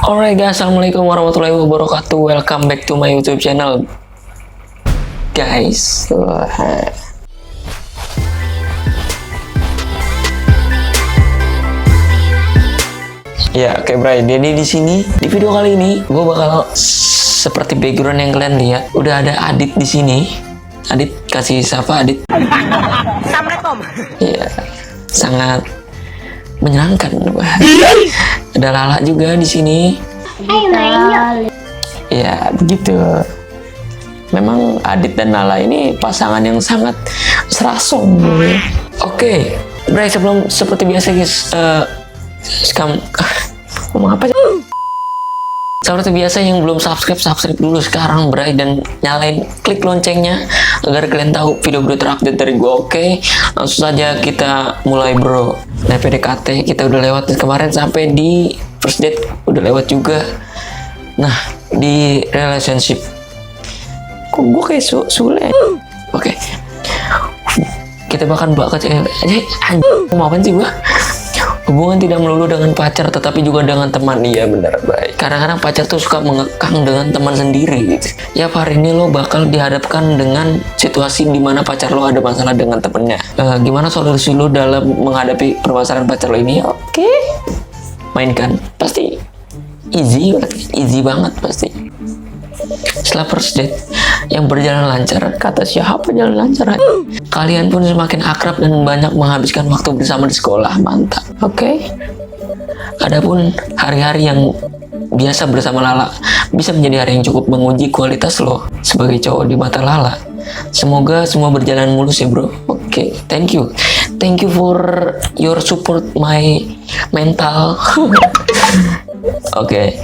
Alright guys, assalamualaikum warahmatullahi wabarakatuh. Welcome back to my YouTube channel, guys. Ya, oke Bray. Jadi di sini di video kali ini gue bakal seperti background yang kalian lihat. Udah ada Adit di sini. Adit, kasih sapa Adit. Assalamualaikum. Iya, sangat menyenangkan. Ada Lala juga di sini. Ayo main yuk. Ya, begitu. Memang Adit dan Lala ini pasangan yang sangat serasong. Oke, Bray, sebelum seperti biasa guys, ngomong apa sih? Seperti biasa yang belum subscribe dulu sekarang Bray, dan nyalain klik loncengnya agar kalian tahu video-video terupdate dari gue. Oke, langsung saja kita mulai bro. Nah, PDKT kita udah lewat kemarin sampai di first date udah lewat juga. Nah, di relationship kok gue kayak Sule. Oke, kita bahkan bakal mau apa sih gue? Hubungan tidak melulu dengan pacar, tetapi juga dengan teman. Iya benar, baik. Kadang-kadang pacar tuh suka mengekang dengan teman sendiri gitu. Ya, hari ini lo bakal dihadapkan dengan situasi di mana pacar lo ada masalah dengan temennya. Gimana solusi lo dalam menghadapi permasalahan pacar lo ini? Oke, mainkan. Pasti easy banget pasti. Setelah first date yang berjalan lancar, kata siapa jalan lancar? Kalian pun semakin akrab dan banyak menghabiskan waktu bersama di sekolah. Mantap. Oke. Adapun hari-hari yang biasa bersama Lala bisa menjadi hari yang cukup menguji kualitas lo sebagai cowok di mata Lala. Semoga semua berjalan mulus ya bro. Oke, thank you for your support my mental. Oke,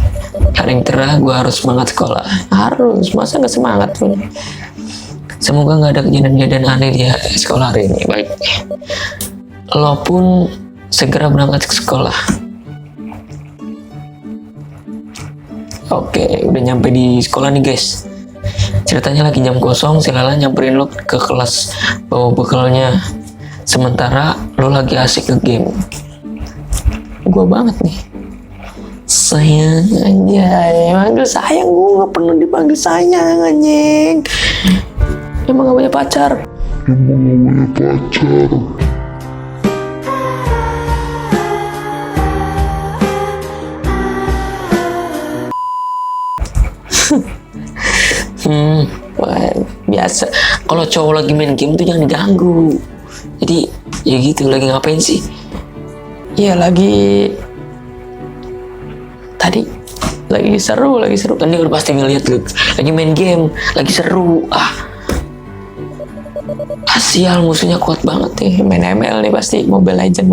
hari yang cerah, gue harus semangat sekolah. Harus, masa nggak semangat pun. Semoga nggak ada kejadian-kejadian aneh di sekolah hari ini. Baik, lo pun segera berangkat ke sekolah. Oke, udah nyampe di sekolah nih guys. Ceritanya lagi jam kosong, si Lala nyamperin lo ke kelas bawa bekalnya. Sementara lo lagi asik ke game. Gue banget nih. Sayang anjay, manggil sayang, gue gak pernah dipanggil sayang anjing. Emang gak punya pacar? Wah, biasa. Kalau cowok lagi main game tuh jangan diganggu. Jadi ya gitu, lagi ngapain sih? Ya lagi tadi lagi seru kan, dia udah pasti ngeliat lu lagi main game, lagi seru. Sial, musuhnya kuat banget nih, main ML nih pasti, Mobile Legend.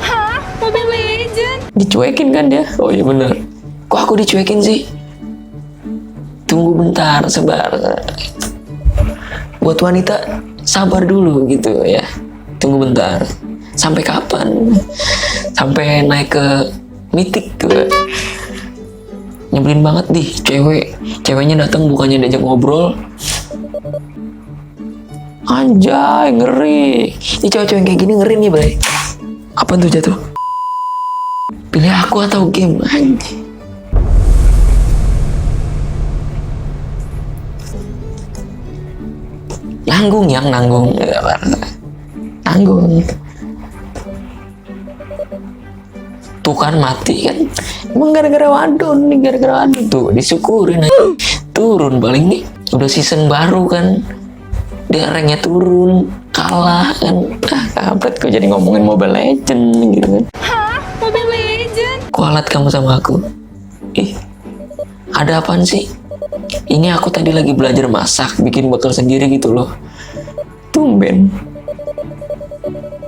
Hah? Mobile Legend? Dicuekin kan dia? Oh iya bener. Kok aku dicuekin sih? Tunggu bentar, sabar. Buat wanita sabar dulu gitu ya. Tunggu bentar. Sampai kapan? Sampai naik ke mitik tuh. Nyebelin banget nih ceweknya datang bukannya diajak ngobrol. Anjay, ngeri. Ini cewek-cewek kayak gini ngeri nih, Bray. Apa tuh jatuh? Pilih aku atau game? Anjay. Nanggung. Tuh kan mati kan. Emang gara-gara wadon tuh disyukurin aja. Turun paling nih. Udah season baru kan. Dia ranknya turun, kalah kan. Kampret kok jadi ngomongin Mobile Legend gitu kan. Hah? Mobile Legend? Kualat kamu sama aku. Ada apaan sih? Ini aku tadi lagi belajar masak, bikin bekal sendiri gitu loh. Tumben.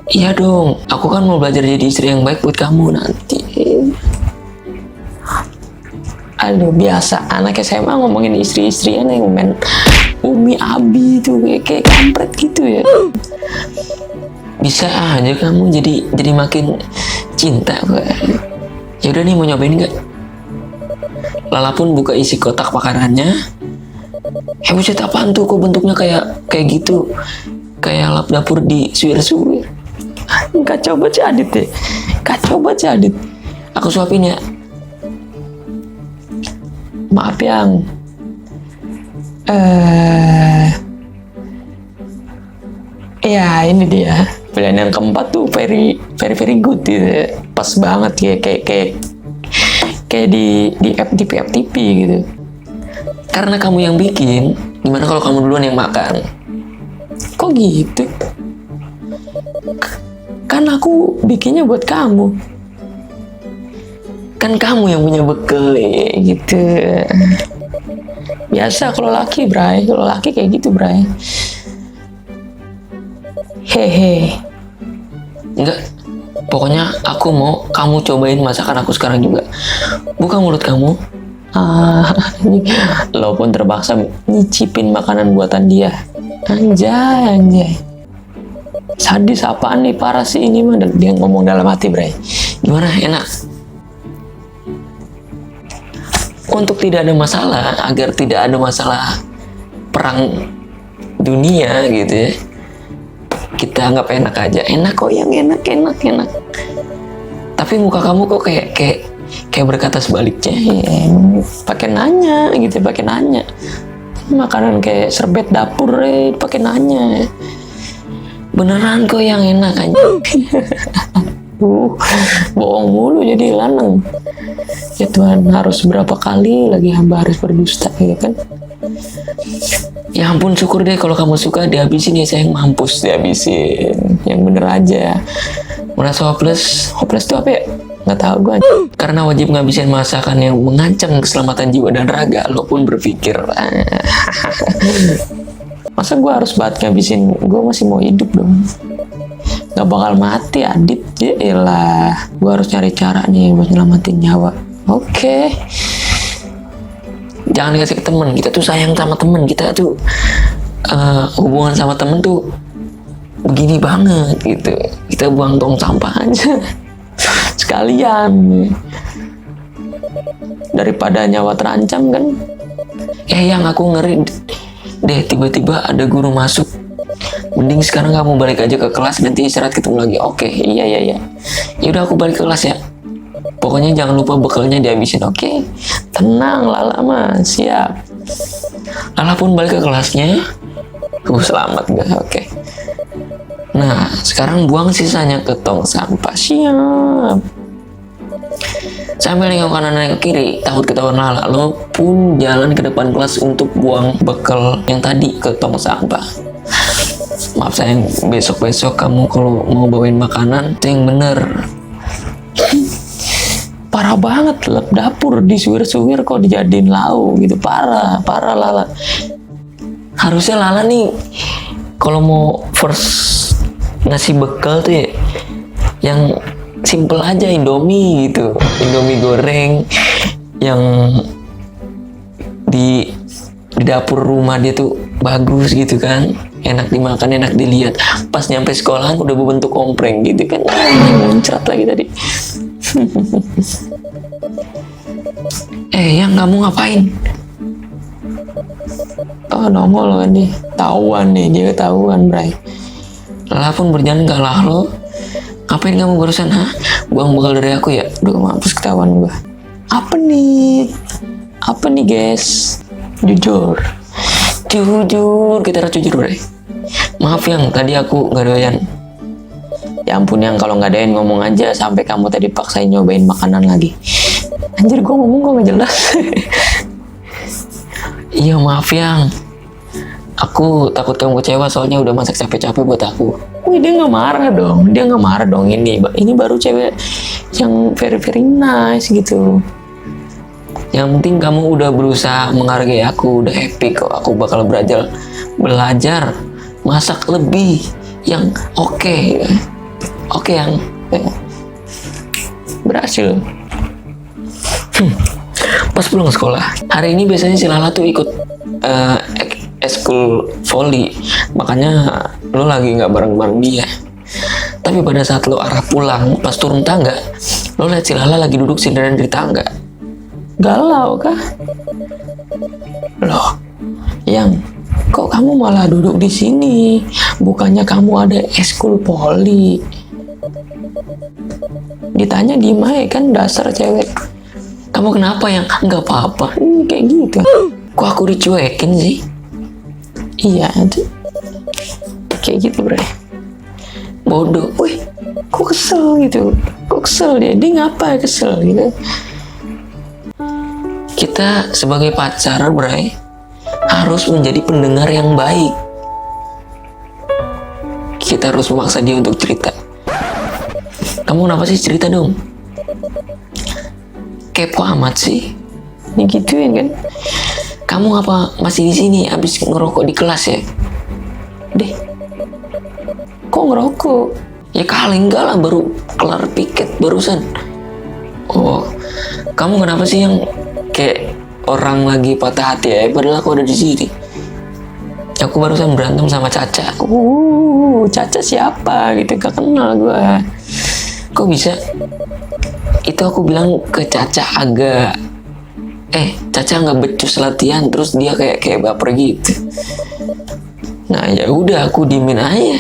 Iya dong, aku kan mau belajar jadi istri yang baik buat kamu nanti. Aduh, biasa anak SMA ngomongin istri-istrian yang main Umi Abi tuh kayak kampret gitu ya. Bisa aja kamu jadi makin cinta. Ya udah nih, mau nyobain nggak? Lala pun buka isi kotak makanannya. Buset, apaan tuh? Kok bentuknya kayak gitu? Kayak lap dapur di suwir-suwir. Kacau banget si Adit deh. Aku suapin ya. Maaf yang ya ini dia pilihan yang keempat tuh very good gitu. Pas banget ya, kayak di FTP gitu. Karena kamu yang bikin, gimana kalau kamu duluan yang makan? Kok gitu? Kan aku bikinnya buat kamu. Kan kamu yang punya bekal ya, Gitu. Biasa kalau laki, Bray. Kalau laki kayak gitu, Bray. Hehe. enggak. Pokoknya aku mau kamu cobain masakan aku sekarang juga. Buka mulut kamu. Lo pun terpaksa nyicipin makanan buatan dia. Anjay. Sadis apaan nih, parah sih ini mah. Dia ngomong dalam hati, Bray. Gimana, enak? Untuk tidak ada masalah, agar tidak ada masalah perang dunia gitu ya, kita anggap enak aja. Enak kok, yang enak. Tapi muka kamu kok kayak berkata sebaliknya. Pakai nanya gitu, pakai nanya. Makanan kayak serbet dapur, pakai nanya. Beneran kok yang enak aja. Bohong mulu jadi lanang. Ya Tuhan, harus berapa kali lagi hamba harus berdusta gitu kan. Ya ampun, syukur deh kalau kamu suka, dihabisin ya sayang. Mampus Dihabisin. Yang bener aja. merasa hopeless. Hopeless tuh apa ya? Nggak tahu gue. Karena wajib ngabisin masakan yang mengancam keselamatan jiwa dan raga. Lo pun berpikir, Masa gue harus banget ngabisin? Gue masih mau hidup dong. Gak bakal mati, Adit. Yaelah, gue harus cari cara nih buat nyelamatin nyawa. Oke. jangan dikasih ke temen. Kita tuh sayang sama temen. Kita tuh hubungan sama temen tuh begini banget gitu. Kita buang tong sampah aja Sekalian. Daripada nyawa terancam kan. yang aku ngeri deh, tiba-tiba ada guru masuk. Mending sekarang kamu balik aja ke kelas, nanti istirahat ketemu lagi. Oke, iya. Yaudah aku balik ke kelas ya. Pokoknya jangan lupa bekalnya dihabisin, oke? Tenang, Lala mah siap. Lala pun balik ke kelasnya. Selamat gak? Oke. Nah, sekarang buang sisanya ke tong sampah. Siap. Sambil nengok kanan nengok kiri, takut ketahuan Lala. Lo pun jalan ke depan kelas untuk buang bekal yang tadi ke tong sampah. Maaf sayang, besok-besok kamu kalau mau bawain makanan itu yang bener. Parah banget, lap dapur disuir-suir kok dijadiin lauk gitu. Parah Lala. Harusnya Lala nih kalau mau first ngasih bekal tuh ya yang simple aja, Indomie gitu. Indomie goreng yang di dapur rumah dia tuh bagus gitu kan, enak dimakan, enak dilihat. Pas nyampe sekolahan udah berbentuk kompreng gitu kan. Muncrat lagi tadi. Yang kamu ngapain? Oh, nongol kan nih. Tahuan nih, dia ketahuan, Bray. Lala pun berjalan ke arah lo. Ngapain kamu barusan, buang bekal dari aku ya? Duh, mampus ketahuan gua. Apa nih, guys? Jujur, kita harus jujur, Bray. Maaf yang tadi aku nggak doyan. Ya ampun yang, kalau nggak doyan ngomong aja. Sampai kamu tadi paksain nyobain makanan lagi. Anjir, gua ngomong kok nggak jelas. Iya maaf yang, aku takut kamu kecewa soalnya udah masak capek-capek buat aku. Wih, dia nggak marah dong. Ini baru cewek yang very nice gitu. Yang penting kamu udah berusaha menghargai aku, udah happy kok. Aku bakal belajar masak lebih yang oke yang Berhasil. pas pulang sekolah. Hari ini biasanya si Lala tuh ikut eskul volley, makanya lo lagi nggak bareng dia. Tapi pada saat lo arah pulang, pas turun tangga, lo liat si Lala lagi duduk sindiran di tangga. Galau kah? Loh, yang kok kamu malah duduk di sini? Bukannya kamu ada eskul poli? Ditanya diem aja kan, dasar cewek. Kamu kenapa yang nggak apa-apa? Kayak gitu. Kok aku dicuekin sih? Iya, itu kayak gitu bro. Bodoh. Wih, kok kesel gitu? Kok kesel dia? Dia ngapa kesel gitu? Kita sebagai pacar, Bray, harus menjadi pendengar yang baik. Kita harus memaksa dia untuk cerita. Kamu kenapa sih cerita dong? Kepo amat sih. Ini gituin kan? Kamu ngapa masih di sini abis ngerokok di kelas ya? Deh, kok ngerokok? Ya kali enggak lah, baru kelar piket barusan. Oh, kamu kenapa sih yang kayak orang lagi patah hati ya? Padahal aku ada di sini. Aku barusan berantem sama Caca. Caca siapa gitu? Gak kenal gua. Kok bisa? Itu aku bilang ke Caca agak Caca nggak becus latihan, terus dia kayak baper gitu. Nah ya udah, aku diemin aja.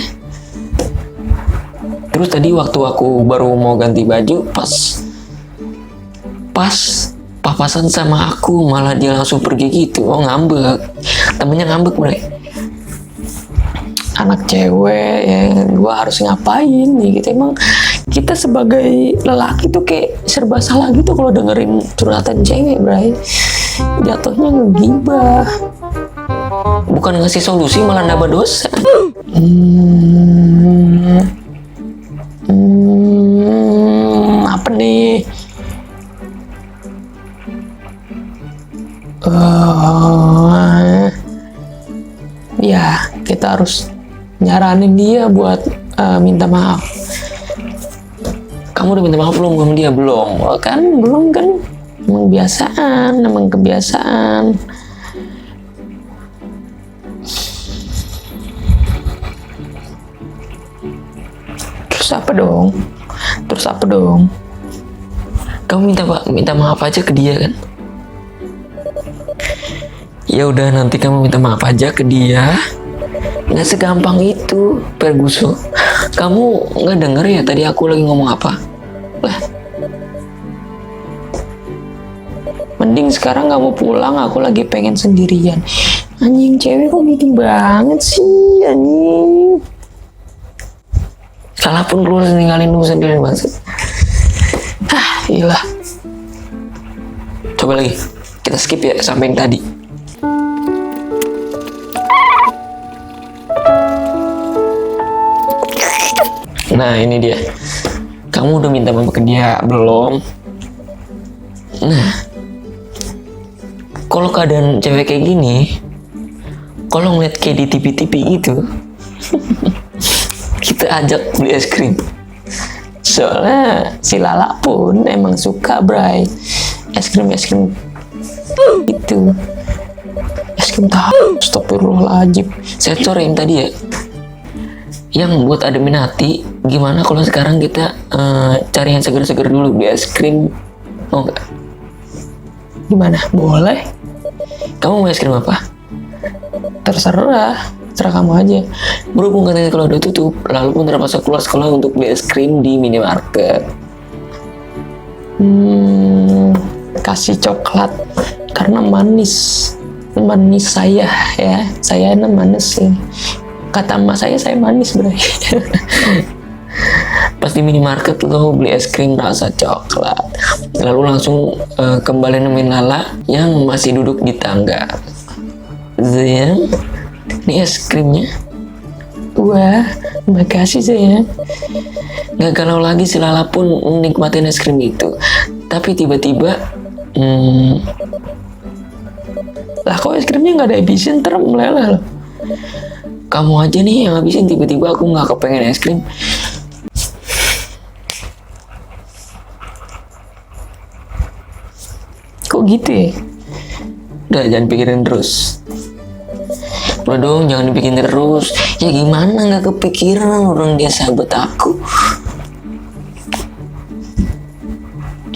Terus tadi waktu aku baru mau ganti baju, pas papasan sama aku, malah dia langsung pergi gitu. Oh, ngambek. Temennya ngambek, Bro. Anak cewek ya, gua harus ngapain nih gitu. Emang kita sebagai lelaki tuh kayak serba salah gitu kalau dengerin curhatan cewek, Bray. Jatuhnya ngegibah. Bukan ngasih solusi, malah nambah dosa. Apa nih? Ya, kita harus nyaranin dia buat minta maaf. Kamu udah minta maaf belum sama dia? Belum. Oh, kan belum kan? Emang kebiasaan. Terus apa dong? Kamu minta maaf aja ke dia kan? Ya udah, nanti kamu minta maaf aja ke dia. Nggak segampang itu, Perguso. Kamu nggak denger ya tadi aku lagi ngomong apa? Lah, Mending sekarang kamu pulang, aku lagi pengen sendirian. Anjing, cewek kok gini banget sih, anjing. salah pun lu harus ninggalin lu sendiri banget. Iyalah. Coba lagi, kita skip ya sampai yang tadi. Nah ini dia. Kamu udah minta maaf ke dia belum? Nah, kalau keadaan cewek kayak gini, kalau ngeliat kayak di TV-TV gitu, kita ajak beli es krim. Soalnya si Lala pun emang suka, Bray. Es krim gitu. Es krim tahu. Astagfirullahaladzim. Sensor yang tadi ya, yang buat admin hati. Gimana kalau sekarang kita cari yang seger-seger dulu, beli es krim, mau nggak? Gimana? Boleh? Kamu mau es krim apa? Terserah kamu aja. Berhubung katanya kalau udah tutup, lalu pun terpaksa keluar sekolah untuk beli es krim di minimarket. Kasih coklat karena manis saya ya. Saya manis sih. Kata emak saya manis, Bro. Pas di minimarket lo beli es krim rasa coklat, lalu langsung kembali nemuin Lala yang masih duduk di tangga. Sayang, ini es krimnya. Wah, makasih sayang. Gak galau lagi si Lala pun nikmatin es krim itu. Tapi tiba-tiba Lah kok es krimnya nggak ada habisin, ntar meleleh loh. kamu aja nih yang habisin, tiba-tiba aku nggak kepengen es krim. Kok gitu ya? Udah, jangan pikirin terus. Udah dong, jangan dipikirin terus. Ya gimana nggak kepikiran, orang dia sahabat aku.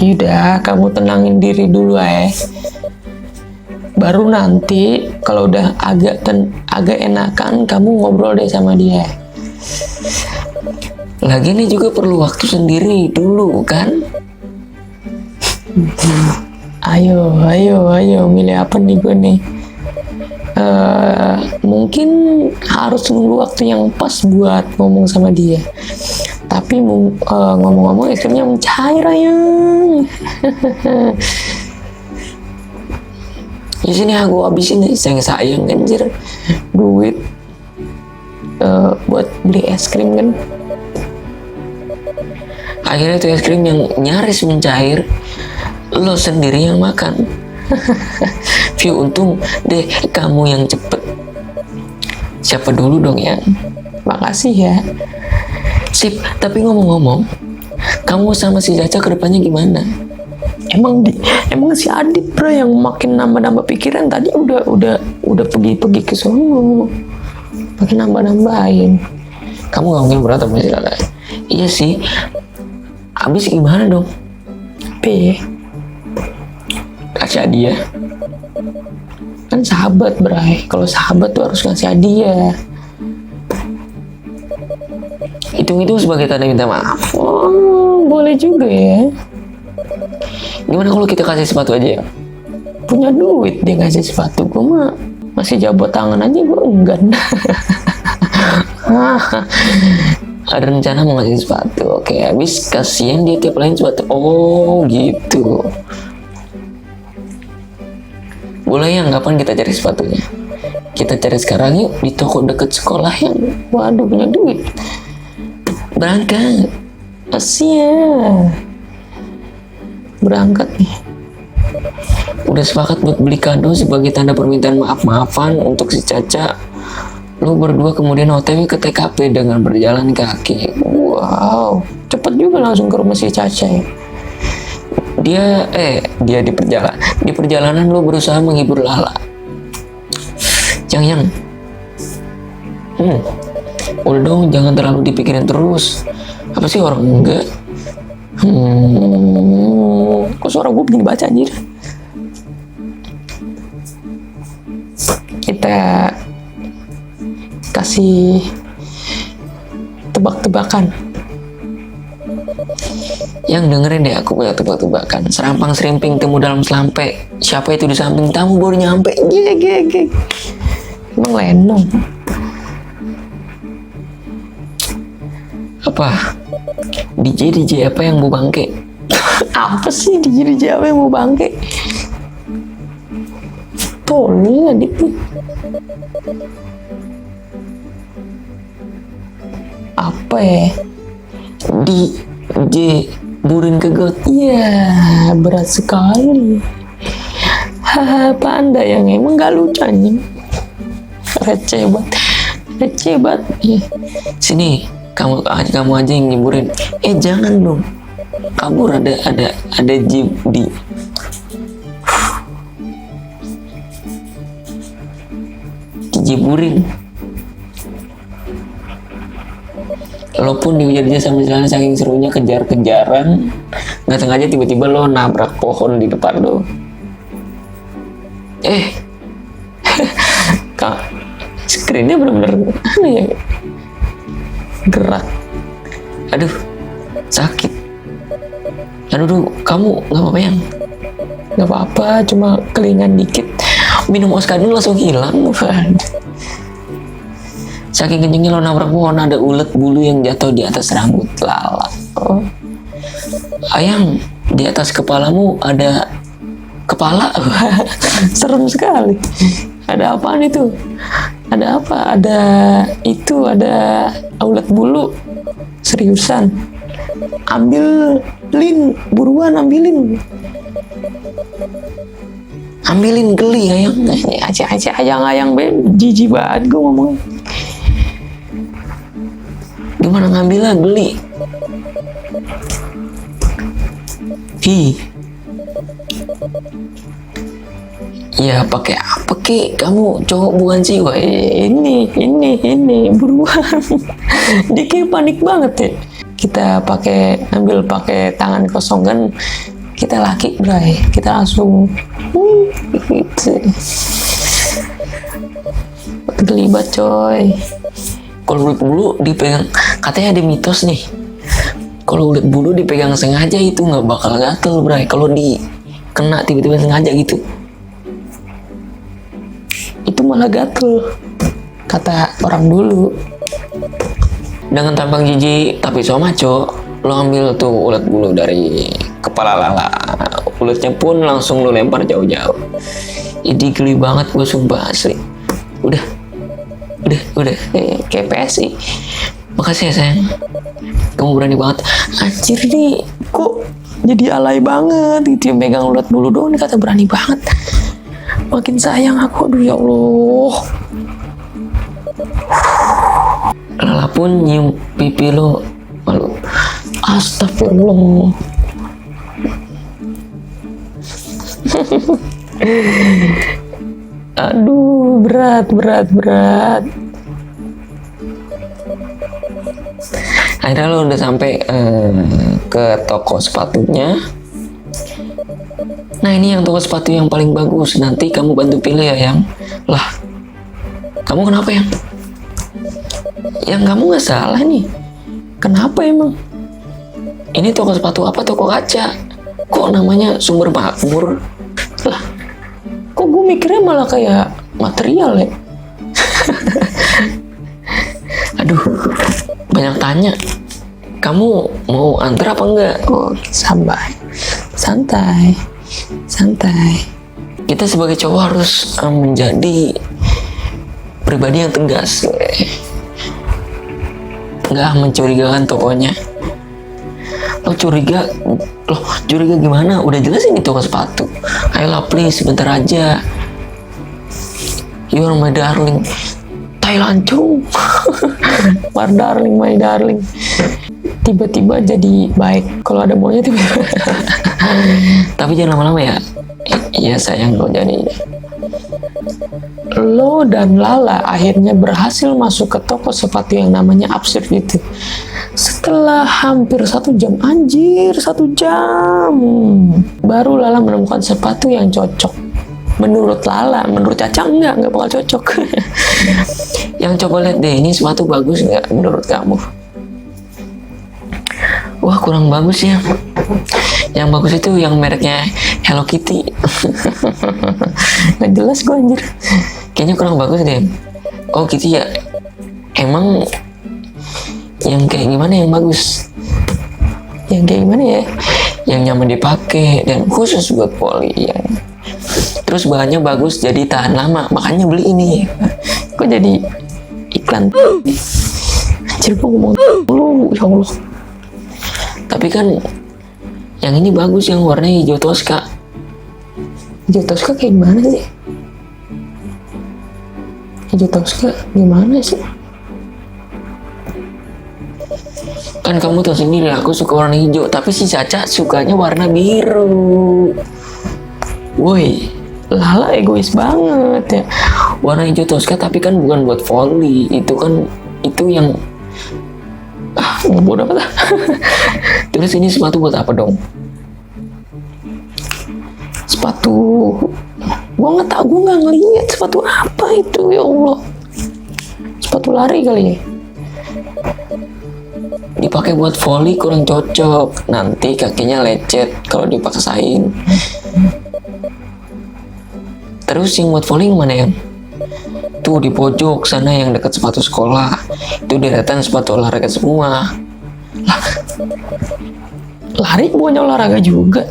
Yaudah, kamu tenangin diri dulu ya. Baru nanti kalau udah agak enakan, kamu ngobrol deh sama dia. Lagi ini juga perlu waktu sendiri dulu kan? Ayo, milih apa nih gue nih? Mungkin harus nunggu waktu yang pas buat ngomong sama dia. Tapi ngomong-ngomong es krimnya mencair ayang. Di sini aku habisin sayang anjir duit buat beli es krim kan. Akhirnya tuh es krim yang nyaris mencair, lo sendiri yang makan. View, untung deh kamu yang cepet. Siapa dulu dong ya? Makasih ya. Sip, tapi ngomong-ngomong, kamu sama si Caca kedepannya gimana? Emang si Adit bro yang makin nambah-nambah pikiran. Tadi udah pergi ke sono, makin nambah-nambahin. Kamu gak mungkin berantem sama si Caca? Iya sih. Abis gimana dong? P kasih hadiah kan sahabat bray. Kalau sahabat tuh harus ngasih hadiah. Hitung-hitung sebagai tanda minta maaf. Oh, boleh juga ya. Gimana kalau kita kasih sepatu aja ya? Punya duit dia ngasih sepatu. Gue mah masih jabot tangan aja gue enggan. Ada rencana mau ngasih sepatu. Oke, habis kasihan dia tiap lain sepatu. Oh gitu. Boleh yang kapan kita cari sepatunya? Kita cari sekarang yuk di toko dekat sekolah yang waduh punya duit. Berangkat. Asyik. Berangkat nih. Udah sepakat buat beli kado sebagai tanda permintaan maaf-maafan untuk si Caca. Lu berdua kemudian OTW ke TKP dengan berjalan kaki. Wow, cepet juga langsung ke rumah si Caca ya. Dia di perjalanan lu berusaha menghibur Lala. Yang udah dong, jangan terlalu dipikirin terus. Apa sih orang enggak? Kok suara gue begini baca anjir? Kita kasih tebak-tebakan. Yang dengerin deh, aku punya tebak-tebakan. Serampang serimping temu dalam selampe. Siapa itu di samping tamu baru nyampe. Gege. Emang lenong. Apa? DJ apa yang mau bangke? Apa sih DJ apa yang mau bangke? Tolong lah itu. Apa ya? DJ burin ke got. Iya, berat sekali. Haha, panda yang emang gak lucu anjing. Receh banget. Sini, kamu aja yang ngiburin. Jangan dong. Kabur ada jeep di. Dijiburin. Walaupun dikejar sambil jalan saking serunya kejar-kejaran, nggak sengaja tiba-tiba lo nabrak pohon di depan lo. Kak, screennya bener-bener aneh ya, gerak. Aduh, sakit. Aduh, kamu nggak apa-apa yang? Nggak apa-apa, cuma kelingan dikit. Minum Oskadil langsung hilang. Saking kencengnya lo nabrak pohon, ada ulet bulu yang jatuh di atas rambut Lala. Oh. Ayang, di atas kepalamu ada kepala. Serem sekali. Ada apaan itu? Ada apa? Ada ulet bulu. Seriusan. Ambilin, buruan ambilin. Ambilin, geli ayang. Ayang jijik banget gue ngomong. Gimana ngambilnya? Beli. Ya pakai apa kek? Kamu cowok bukan sih? Wah, ini buruan. Dia kayak panik banget ya. Kita ambil pakai tangan kosong kan. Kita laki bray. Kita langsung gitu. Gelibat coy. Kalau ulet bulu dipegang, katanya ada mitos nih. Kalau ulet bulu dipegang sengaja itu nggak bakal gatel, bray. Kalau kena tiba-tiba sengaja gitu. Itu malah gatel, kata orang dulu. Dengan tampang jijik tapi so maco, lo ambil tuh ulet bulu dari kepala Lala. Uletnya pun langsung lo lempar jauh-jauh. Ini geli banget gue sumpah asli. Udah. Kayak PSI. Makasih ya sayang. Kamu berani banget. Anjir nih, kok jadi alay banget gitu ya, megang ulet bulu doang nih kata berani banget. Makin sayang aku, aduh ya Allah. Lala pun nyium pipi lo. Lalu Astagfirullah. Aduh, berat. akhirnya lo udah sampai ke toko sepatunya. Nah ini yang toko sepatu yang paling bagus, nanti kamu bantu pilih ya yang. Lah kamu kenapa yang? Yang kamu nggak salah nih. Kenapa emang? Ini toko sepatu apa toko kaca? Kok namanya Sumber Makmur? Lah, kok gue mikirnya malah kayak material ya? Aduh, banyak tanya. Kamu mau antar apa enggak? Oh, santai. Kita sebagai cowok harus menjadi pribadi yang tegas. Nggak mencurigakan tokonya. Lo curiga gimana? Udah jelas ini toko sepatu. Ayolah please, sebentar aja. You are my darling. Thailand cung. My darling. Tiba-tiba jadi baik kalau ada maunya tiba-tiba. Tapi jangan lama-lama ya. Iya sayang kok jadi. Lo dan Lala akhirnya berhasil masuk ke toko sepatu yang namanya Absurd itu. Setelah hampir 1 jam, anjir 1 jam, baru Lala menemukan sepatu yang cocok. Menurut Lala, menurut Caca enggak bakal cocok. Yang coba lihat deh, ini sepatu bagus nggak menurut kamu? Wah kurang bagus ya. Yang bagus itu yang mereknya Hello Kitty. Nggak jelas gue anjir. Kayaknya kurang bagus deh. Oh gitu ya. Emang yang kayak gimana yang bagus? Yang kayak gimana ya? Yang nyaman dipakai dan khusus buat poli ya. Terus bahannya bagus jadi tahan lama, makanya beli ini. Kok jadi iklan? Anjir gue ngomong dulu, ya Allah. Tapi kan yang ini bagus, yang warna hijau Tosca. Hijau Tosca kayak gimana sih? Hijau Tosca gimana sih? Kan kamu tahu sendiri aku suka warna hijau, tapi si Caca sukanya warna biru. Woi, Lala egois banget ya. warna hijau Tosca tapi kan bukan buat volley. Itu yang Bodoh amat. terus ini sepatu buat apa dong? Sepatu, gue nggak ngeliat sepatu apa itu, ya Allah. Sepatu lari kali ya. Dipakai buat volley kurang cocok, nanti kakinya lecet kalau dipaksain. Terus yang buat volley mana yang? Tuh di pojok sana yang dekat sepatu sekolah. Itu deretan sepatu olahraga semua. Lah, lari bukannya olahraga juga.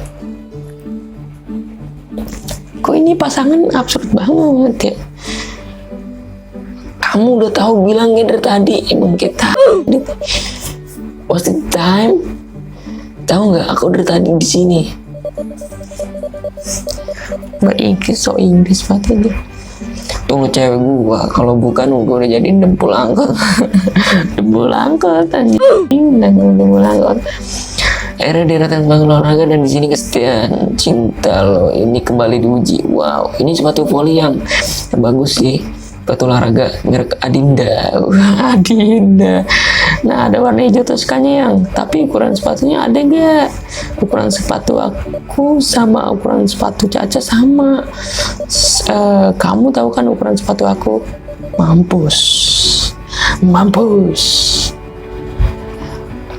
Kok ini pasangan absurd banget ya? Kamu udah tahu bilangnya dari tadi. Emang kita was the time. Tahu nggak? Aku dari tadi di sini. Nggak Inggris, so Inggris banget aja. Tunggu cewek gua. Kalau bukan gua udah jadi dempul angkot. Dempul angkot anjing, dempul angkot. Akhirnya deretan sepatu olahraga dan di sini kesetiaan cinta lo ini kembali diuji. Wow, ini sepatu volley yang bagus sih. Sepatu olahraga merek Adinda. Wah, Adinda. Nah, ada warna hijau Toscanya yang, tapi ukuran sepatunya ada nggak? Ukuran sepatu aku sama ukuran sepatu Caca sama. Kamu tahu kan ukuran sepatu aku? Mampus.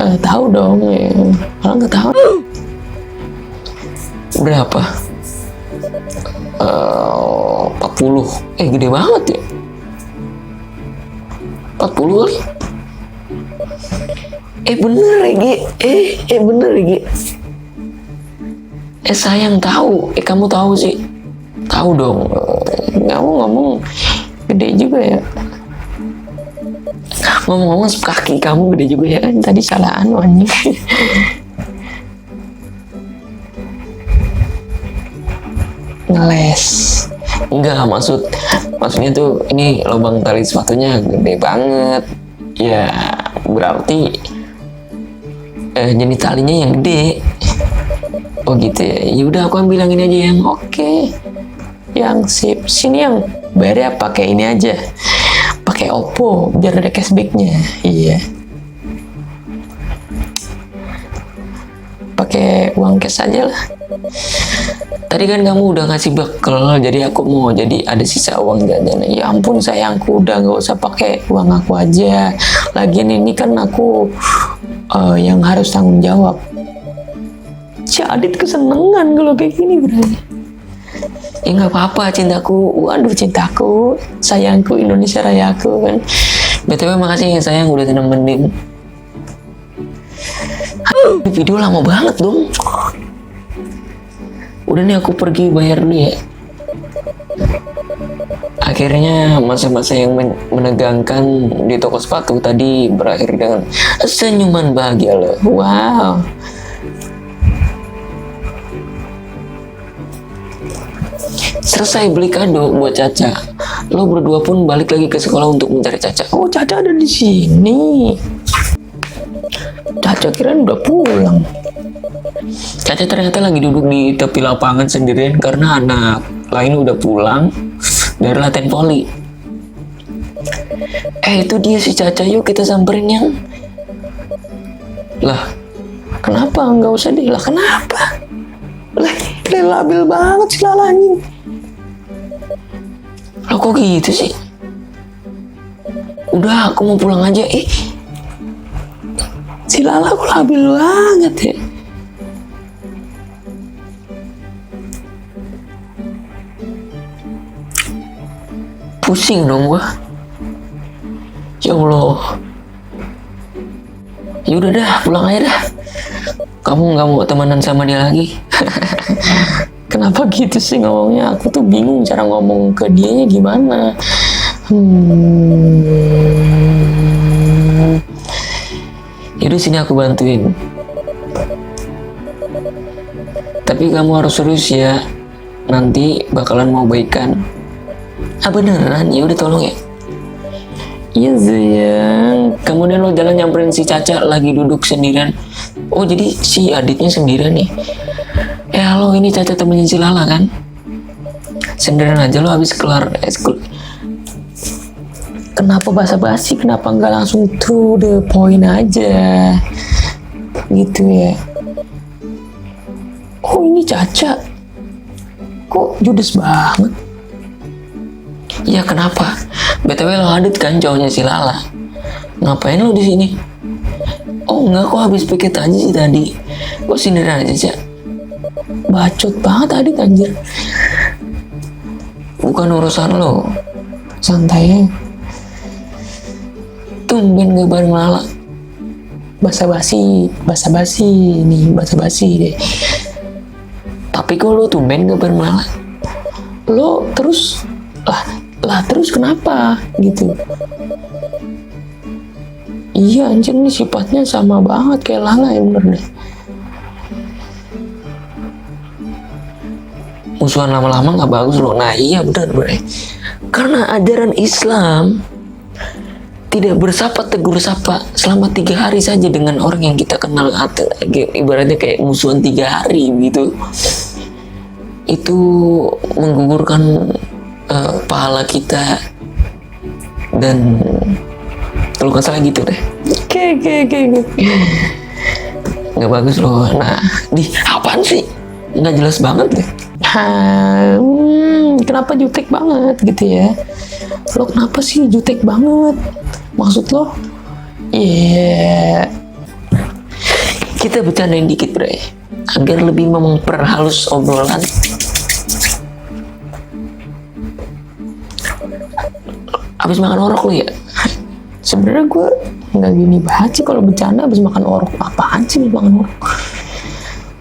Tahu dong ya. Kalau nggak tahu Berapa? 40. Gede banget ya. 40 kali. Bener ya Gi. Bener ya Gi. Sayang tahu. Kamu tahu sih. Tahu dong. Kamu ngomong gede juga ya. Ngomong-ngomong kaki kamu gede juga ya kan. Tadi salah anjing. Ngeles. Enggak, maksudnya tuh ini lubang tali sepatunya gede banget. Ya berarti jenis talinya yang gede. Oh gitu ya. Yaudah aku bilang ini aja yang oke. Yang sip. Sini yang bayarnya pakai ini aja. Pakai Oppo biar ada cashbacknya. Iya. Pakai uang cash aja lah. Tadi kan kamu udah ngasih bekal, jadi aku mau jadi ada sisa uang jajan. Ya ampun sayangku, udah nggak usah pakai uang aku aja. Lagian ini kan aku yang harus tanggung jawab. Si Adit kesenengan kalau kayak gini berarti. Ya nggak apa-apa cintaku, waduh cintaku, sayangku, Indonesia Rayaku kan. BTW makasih ya sayang udah nemenin. Video lama banget dong. Udah nih aku pergi bayar dulu ya. Akhirnya masa-masa yang menegangkan di toko sepatu tadi berakhir dengan senyuman bahagia loh. Wow. Selesai beli kado buat Caca. Lo berdua pun balik lagi ke sekolah untuk mencari Caca. Oh, Caca ada di sini. Caca kirain udah pulang. Caca ternyata lagi duduk di tepi lapangan sendirian karena anak lain udah pulang dari latihan voli. Itu dia si Caca, yuk kita samperin yang. Lah, kenapa? Nggak usah deh. Lah, kenapa? Lah, labil banget si Lala anjing. Lo kok gitu sih? Udah, aku mau pulang aja. Si Lala kok labil banget ya? Pusing dong gua. Ya Allah. Ya udah dah, pulang aja dah. Kamu nggak mau temenan sama dia lagi? Kenapa gitu sih ngomongnya? Aku tuh bingung cara ngomong ke dianya gimana. Yaudah sini aku bantuin. Tapi kamu harus serius ya. Nanti bakalan mau baikan. Beneran? Ya udah tolong ya. Iya sayang. Kemudian lo jalan nyamperin si Caca lagi duduk sendirian. Oh jadi si Aditnya sendirian nih. Halo, ini Caca temennya si Lala kan? Sendirian aja lo habis kelar eskul. Kenapa basa-basi? Kenapa nggak langsung to the point aja? Gitu ya. Oh ini Caca. Kok judes banget? Ya kenapa? BTW lo Adit kan cowoknya si Lala. Ngapain lo di sini? Oh enggak, kok habis piket aja sih tadi. Kok sendirian aja sih? Bacot banget Adit anjir. Bukan urusan lo. Santai ya. Tumben gak bareng Lala. Basa-basi nih, basa-basi deh. Tapi kok lo tumben gak bareng Lala? Lo terus lah terus kenapa gitu? Iya anjir nih sifatnya sama banget kayak Lala ya bener deh. Musuhan lama-lama nggak bagus loh. Nah iya bener. Karena ajaran Islam tidak bersapa tegur sapa selama 3 hari saja dengan orang yang kita kenal, ibaratnya kayak musuhan 3 hari gitu. Itu menggugurkan pahala kita dan kalau nggak salah gitu deh. Nggak bagus loh. Nah di apaan sih? Nggak jelas banget deh. Kenapa jutek banget gitu ya? Lo kenapa sih jutek banget? Maksud lo? Kita bercandain dikit bre, agar lebih memperhalus obrolan. Abis makan orok lu ya? Sebenarnya gue nggak gini banget sih kalau bercanda abis makan orok. Apaan sih abis makan orok?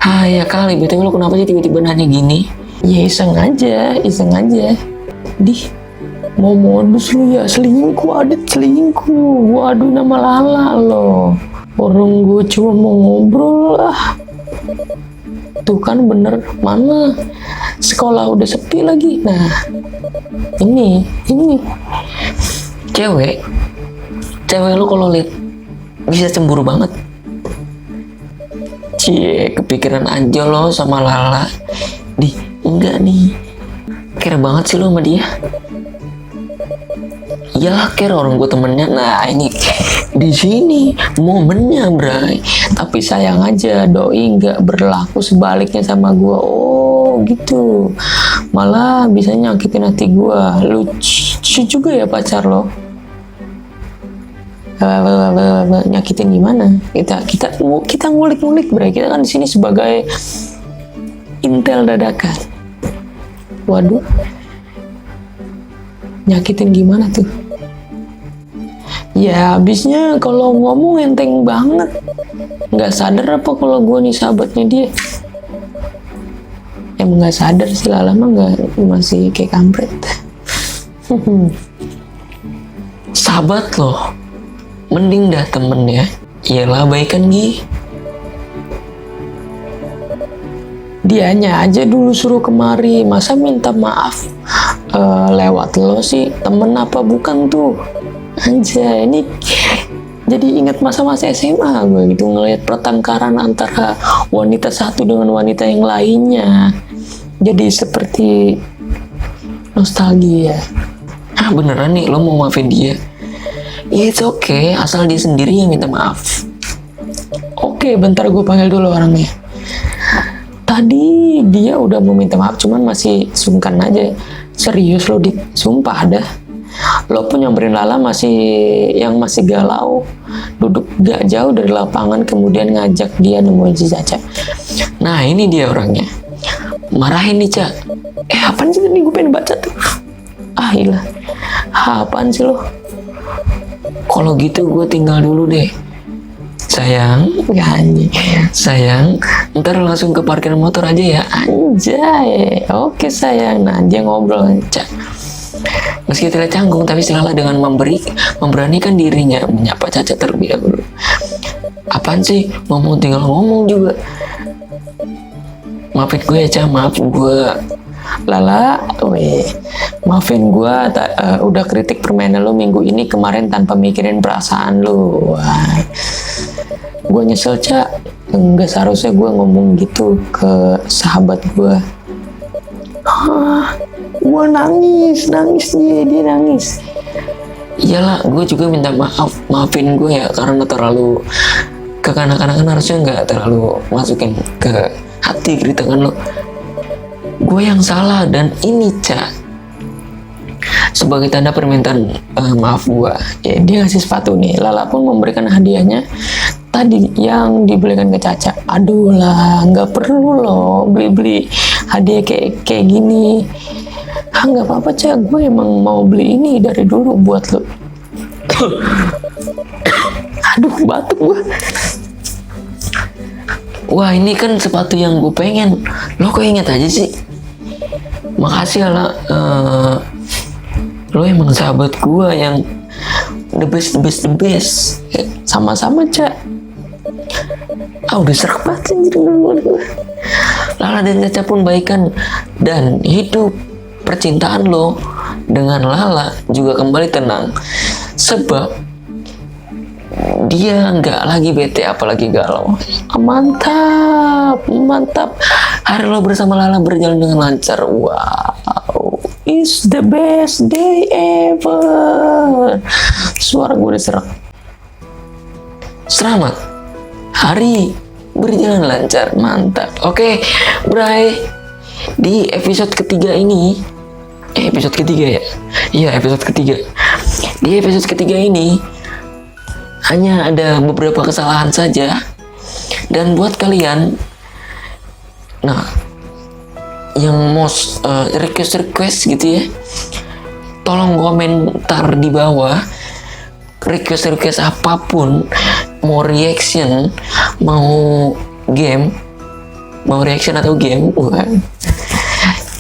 Ah ya kali, BTW lu kenapa sih tiba-tiba nanya gini? Ya iseng aja. Dih, mau modus lu ya, selingkuh, Adit selingkuh. Waduh, nama Lala lo. Orang gue cuma mau ngobrol lah. Tuh kan bener, mana sekolah udah sepi lagi. Nah, ini Cewek lu kalau lihat bisa cemburu banget. Cie, kepikiran aja lo sama Lala. Enggak nih. Care banget sih lo sama dia. Iyalah care, orang gue temennya. Nah ini di sini momennya, Bray. tapi sayang aja doi nggak berlaku sebaliknya sama gue. Oh gitu, malah bisa nyakitin hati gue. Lucu juga ya pacar lo. Nyakitin gimana? Kita ngulik-ngulik, Bray. Kita kan di sini sebagai intel dadakan. Waduh, nyakitin gimana tuh? Ya habisnya kalau ngomong enteng banget. Nggak sadar apa kalau gue nih sahabatnya dia? Emang nggak sadar sih, lama nggak, masih kayak kampret. Sahabat lo, mending dah temen ya. Iyalah baikan Gi. Dianya aja dulu suruh kemari, masa minta maaf lewat lo sih? Temen apa bukan tuh? Anjay, ini jadi ingat masa-masa SMA gue gitu, ngeliat pertengkaran antara wanita satu dengan wanita yang lainnya. Jadi seperti nostalgia. Ah beneran nih lo mau maafin dia? Ya it's okay, asal dia sendiri yang minta maaf. Oke, bentar gue panggil dulu orangnya. Tadi dia udah mau minta maaf, cuman masih sungkan aja. Serius lo, Dik? Sumpah dah. Lo pun nyamperin Lala masih galau. Duduk gak jauh dari lapangan, kemudian ngajak dia nemuin si Caca. Nah ini dia orangnya. Marahin nih, Cak. Apaan sih tadi gue pengen baca tuh? Ah ilah, apaan sih lo? Kalau gitu gue tinggal dulu deh. Sayang, sayang, ntar langsung ke parkir motor aja ya. Anjay, oke sayang. Nah dia ngobrol, Cak. Meski tidak canggung, tapi selalu dengan memberanikan dirinya menyapa Caca terlebih dahulu. Apaan sih? Tinggal ngomong juga. Maafin gue ya, Cak. Maaf gue. Lala, maafin gue udah kritik permainan lo minggu ini kemarin tanpa mikirin perasaan lo. Gue nyesel, Cak. Enggak seharusnya gue ngomong gitu ke sahabat gue. Gue nangis dia nangis. Iyalah, gue juga minta maafin gue ya, karena terlalu kekanak-kanakan, harusnya nggak terlalu masukin ke hati kritikan lo. Gue yang salah, dan ini Cak sebagai tanda permintaan maaf gue. Ya, dia ngasih sepatu nih. Lala pun memberikan hadiahnya tadi yang dibelikan ke Caca. Aduh lah, nggak perlu loh beli hadiah kayak gini. Nggak apa-apa, Cak. Gue emang mau beli ini dari dulu buat lo. Aduh, batuk gue. Wah, ini kan sepatu yang gue pengen. Lo kok inget aja sih? Makasih lah. Lo emang sahabat gue yang the best. Sama-sama, Cak. Udah serak banget anjir. Lala dan Caca pun baikan, dan hidup percintaan lo dengan Lala juga kembali tenang, sebab dia nggak lagi bete apalagi galau. Mantap. Hari lo bersama Lala berjalan dengan lancar. Wow, it's the best day ever. Suara gue udah serak. Selamat hari berjalan lancar. Mantap. Oke, Bray, di episode ketiga ini, episode ketiga ya? Iya, episode ketiga. Di episode ketiga ini hanya ada beberapa kesalahan saja, dan buat kalian, nah, yang most request gitu ya, tolong komentar di bawah request apapun, mau reaction, mau reaction atau game,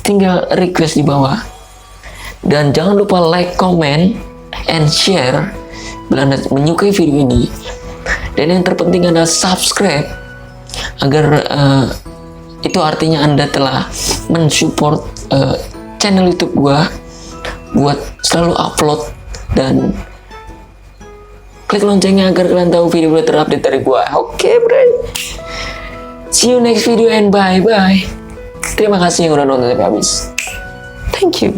tinggal request di bawah. Dan jangan lupa like, comment, and share bila Anda menyukai video ini. Dan yang terpenting adalah subscribe, agar itu artinya Anda telah mensupport channel YouTube gua buat selalu upload, dan klik loncengnya agar kalian tahu video terupdate dari gua. Oke, bro. See you next video and bye bye. Terima kasih yang udah nonton sampai habis. Thank you.